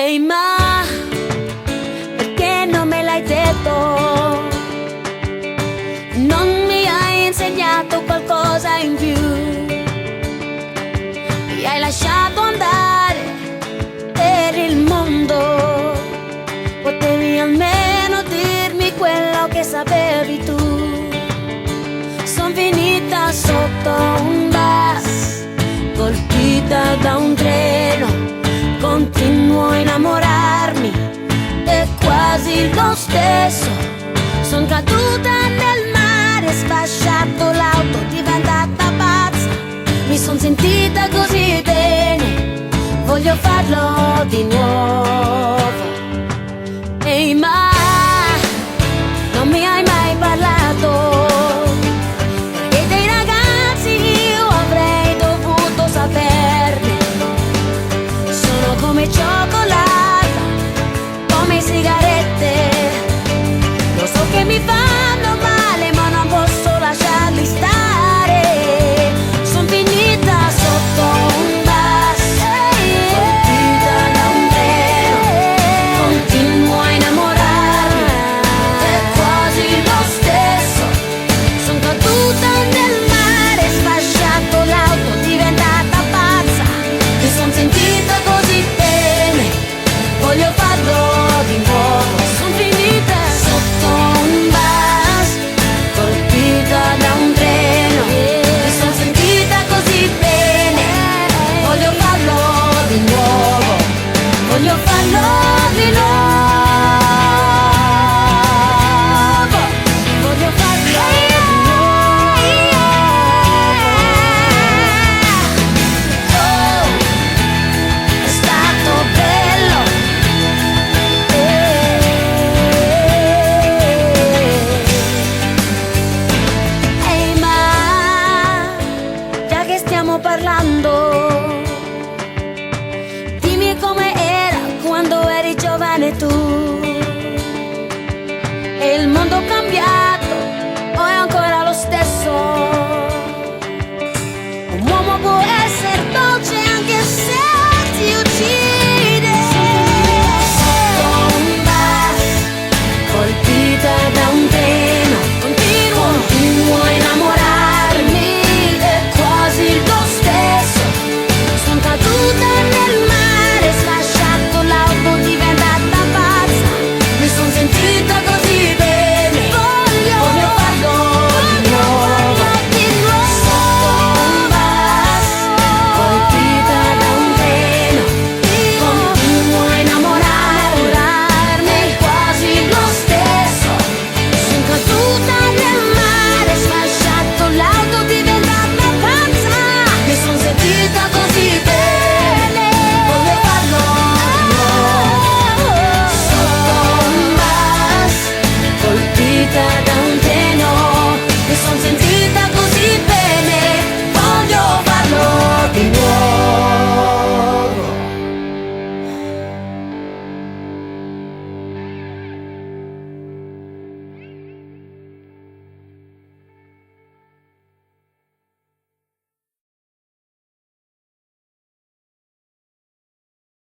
Ehi ma, perché non me l'hai detto? Non mi hai insegnato qualcosa in più. Mi hai lasciato andare per il mondo. Potevi almeno dirmi quello che sapevi tu. Son finita sotto un bus, colpita da un treno. Continuo a innamorarmi, è quasi lo stesso. Son caduta nel mare, sfasciato l'auto, diventata pazza. Mi son sentita così bene, voglio farlo di nuovo. Ehi ma, non mi hai mai parlato, perché dei ragazzi io avrei dovuto saperne. Sono come cioccolata, come sigarette, lo so che mi fa